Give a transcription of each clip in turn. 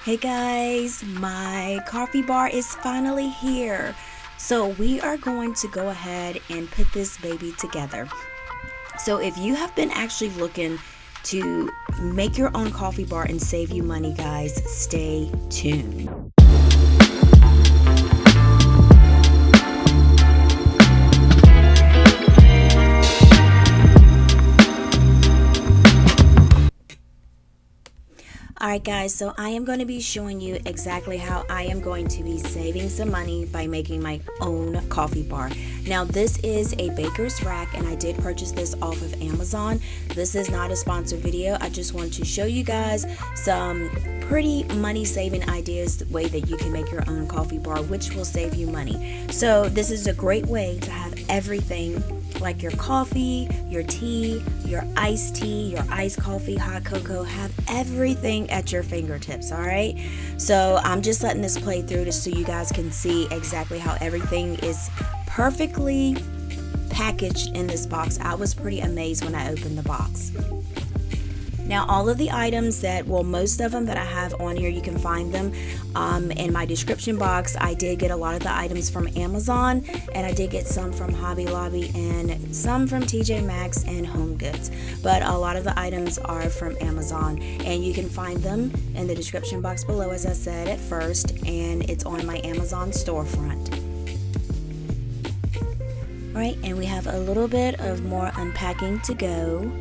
Hey guys, my coffee bar is finally here. So we are going to go ahead and put this baby together. So if you have been actually looking to make your own coffee bar and save you money, guys, stay tuned. Alright guys, so I am going to be showing you exactly how I am going to be saving some money by making my own coffee bar. Now this is a baker's rack and I did purchase this off of Amazon. This is not a sponsored video. I just want to show you guys some pretty money saving ideas, the way that you can make your own coffee bar, which will save you money. So this is a great way to have everything, like your coffee, your tea, your iced tea, your iced coffee, hot cocoa, have everything at your fingertips. All right, so I'm just letting this play through just so you guys can see exactly how everything is perfectly packaged in this box. I was pretty amazed when I opened the box. Now all of the items that, well, most of them that I have on here, you can find them in my description box. I did get a lot of the items from Amazon, and I did get some from Hobby Lobby and some from TJ Maxx and Home Goods, but a lot of the items are from Amazon, and you can find them in the description box below, as I said at first, and it's on my Amazon storefront. All right, and we have a little bit of more unpacking to go.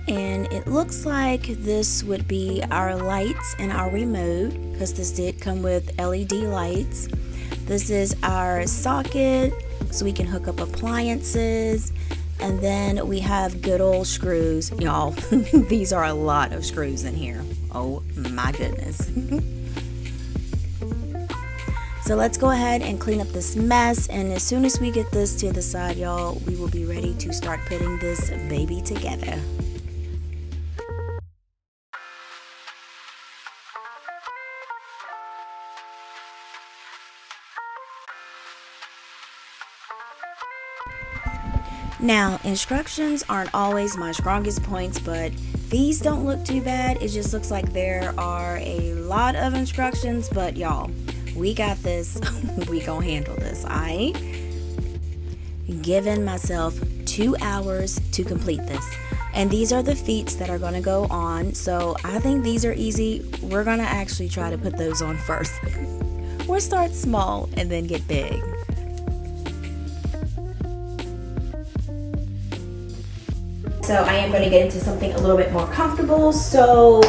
And it looks like this would be our lights and our remote, because this did come with LED lights. This is our socket so we can hook up appliances, and then we have good old screws. Y'all, these are a lot of screws in here. Oh my goodness. So let's go ahead and clean up this mess, and as soon as we get this to the side, y'all, we will be ready to start putting this baby together. Now, instructions aren't always my strongest points, but these don't look too bad. It just looks like there are a lot of instructions, but y'all, we got this. We gonna handle this. I given myself 2 hours to complete this, and these are the feet that are gonna go on, so I think these are easy. We're gonna actually try to put those on first. We'll start small and then get big. So I am going to get into something a little bit more comfortable, so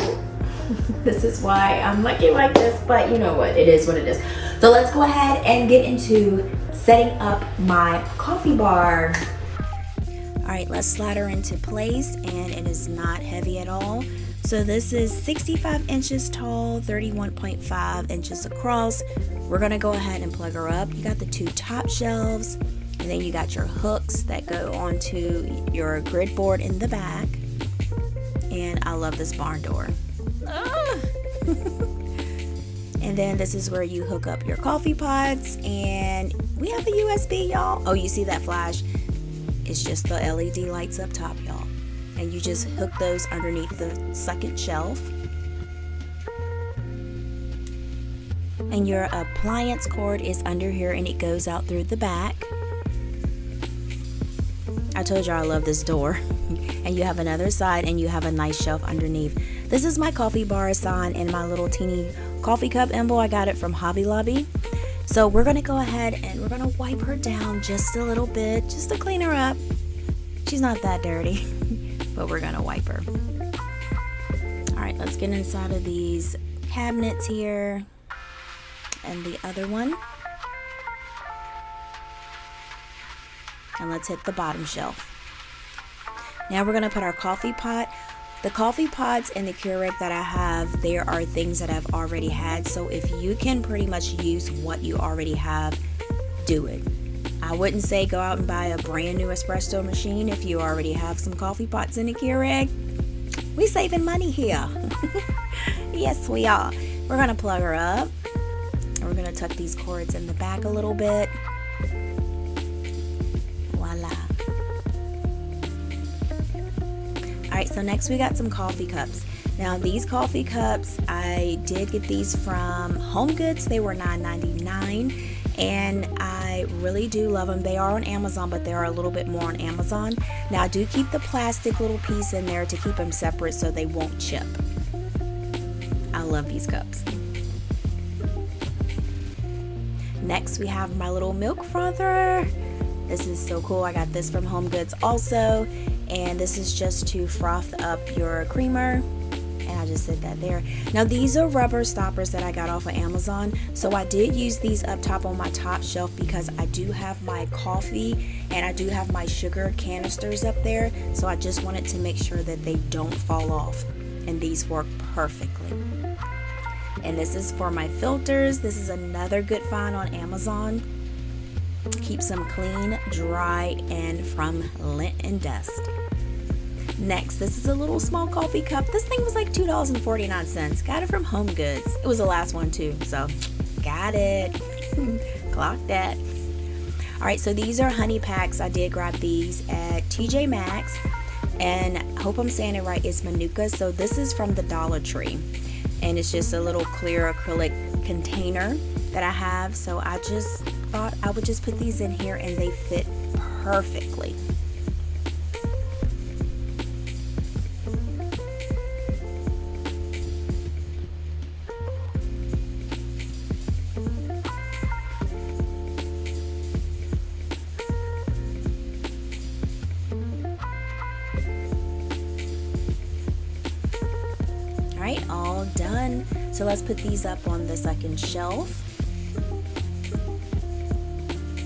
this is why I'm looking like this, but you know what, it is what it is. So let's go ahead and get into setting up my coffee bar. All right, let's slide her into place, and it is not heavy at all. So this is 65 inches tall, 31.5 inches across. We're going to go ahead and plug her up. You got the 2 top shelves. And then you got your hooks that go onto your grid board in the back. And I love this barn door. And then this is where you hook up your coffee pots. And we have a USB, y'all. Oh, you see that flash? It's just the LED lights up top, y'all. And you just hook those underneath the second shelf. And your appliance cord is under here, and it goes out through the back. I told you I love this door. And you have another side, and you have a nice shelf underneath. This is my coffee bar sign and my little teeny coffee cup emblem. I got it from Hobby Lobby. So we're going to go ahead and we're going to wipe her down just a little bit, just to clean her up. She's not that dirty, but we're going to wipe her. All right, let's get inside of these cabinets here and the other one. And let's hit the bottom shelf. Now we're going to put our coffee pot. The coffee pots and the Keurig that I have, there are things that I've already had. So if you can pretty much use what you already have, do it. I wouldn't say go out and buy a brand new espresso machine if you already have some coffee pots in the Keurig. We saving money here. Yes, we are. We're going to plug her up. And we're going to tuck these cords in the back a little bit. Voila. Alright, so next we got some coffee cups. Now these coffee cups, I did get these from HomeGoods. They were $9.99 and I really do love them. They are on Amazon, but they are a little bit more on Amazon. Now I do keep the plastic little piece in there to keep them separate so they won't chip. I love these cups. Next we have my little milk frother. This is so cool. I got this from HomeGoods also, and this is just to froth up your creamer. And I just did that there. Now these are rubber stoppers that I got off of Amazon, so I did use these up top on my top shelf because I do have my coffee and I do have my sugar canisters up there, so I just wanted to make sure that they don't fall off, and these work perfectly. And this is for my filters. This is another good find on Amazon. Keeps them clean, dry, and from lint and dust. Next, this is a little small coffee cup. This thing was like $2.49. Got it from HomeGoods. It was the last one too, so got it. Clock that. Alright, so these are honey packs. I did grab these at TJ Maxx, and I hope I'm saying it right. It's Manuka. So this is from the Dollar Tree, and it's just a little clear acrylic container that I have. So I just thought I would just put these in here, and they fit perfectly. Alright, all done. So let's put these up on the second shelf.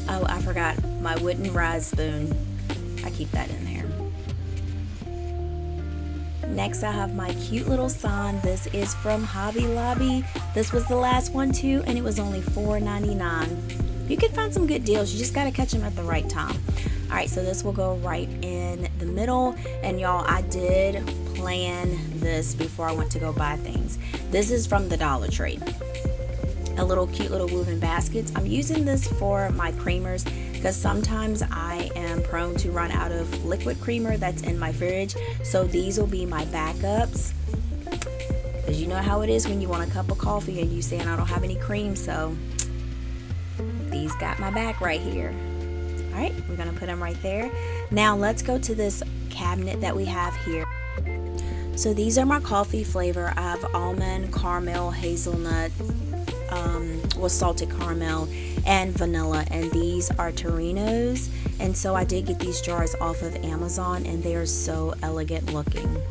Oh, I forgot my wooden rise spoon. I keep that in there. Next, I have my cute little sign. This is from Hobby Lobby. This was the last one too, and it was only $4.99. You can find some good deals. You just got to catch them at the right time. Alright, so this will go right in the middle. And y'all, I did plan this before I went to go buy things. This is from the Dollar Tree. A little cute little woven baskets. I'm using this for my creamers because sometimes I am prone to run out of liquid creamer that's in my fridge. So these will be my backups. Because you know how it is when you want a cup of coffee and you saying I don't have any cream. So these got my back right here. Alright, we're going to put them right there. Now let's go to this cabinet that we have here. So these are my coffee flavor. I have almond, caramel, hazelnut, salted caramel, and vanilla, and these are Torinos. And so I did get these jars off of Amazon, and they are so elegant looking.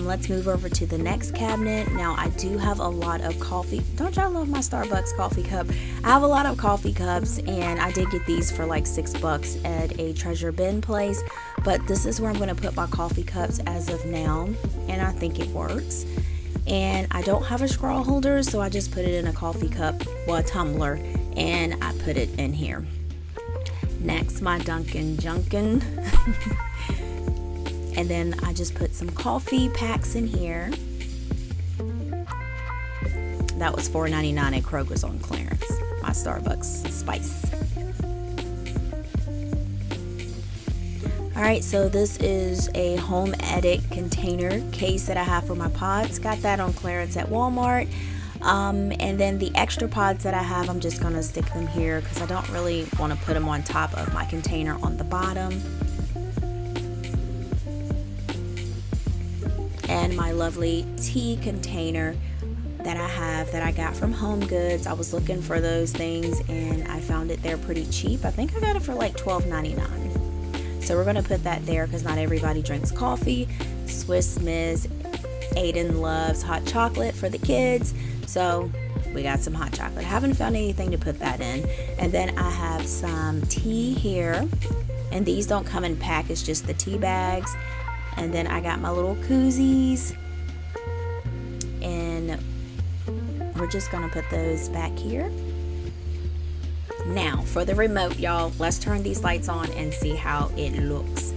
Let's move over to the next cabinet. Now I do have a lot of coffee. Don't y'all love my Starbucks coffee cup? I have a lot of coffee cups, and I did get these for like $6 at a treasure bin place. But this is where I'm going to put my coffee cups as of now, and I think it works. And I don't have a straw holder, so I just put it in a coffee cup, well, a tumbler, and I put it in here. Next, my Dunkin' Junkin'. And then I just put some coffee packs in here. That was $4.99 at Kroger's on clearance. My Starbucks spice. Alright, so this is a home edit container case that I have for my pods. Got that on clearance at Walmart. And then the extra pods that I have, I'm just going to stick them here because I don't really want to put them on top of my container on the bottom. And my lovely tea container that I have that I got from HomeGoods. I was looking for those things and I found it there pretty cheap. I think I got it for like $12.99. So we're going to put that there because not everybody drinks coffee. Swiss Miss Aiden loves hot chocolate for the kids. So we got some hot chocolate. I haven't found anything to put that in. And then I have some tea here. And these don't come in pack. It's just the tea bags. And then I got my little koozies. And we're just going to put those back here. Now, for the remote, y'all, let's turn these lights on and see how it looks.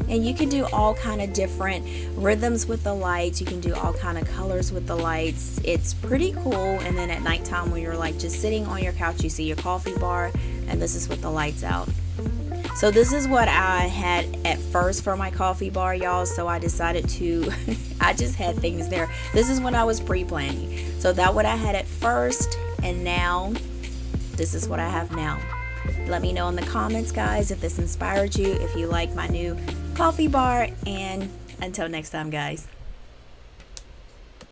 And you can do all kind of different rhythms with the lights. You can do all kind of colors with the lights. It's pretty cool. And then at nighttime when you're like just sitting on your couch, you see your coffee bar, and this is with the lights out. So this is what I had at first for my coffee bar, y'all. So I decided to, I just had things there. This is when I was pre-planning. So that what I had at first, and now this is what I have now. Let me know in the comments, guys, if this inspired you, if you like my new coffee bar, and until next time, guys.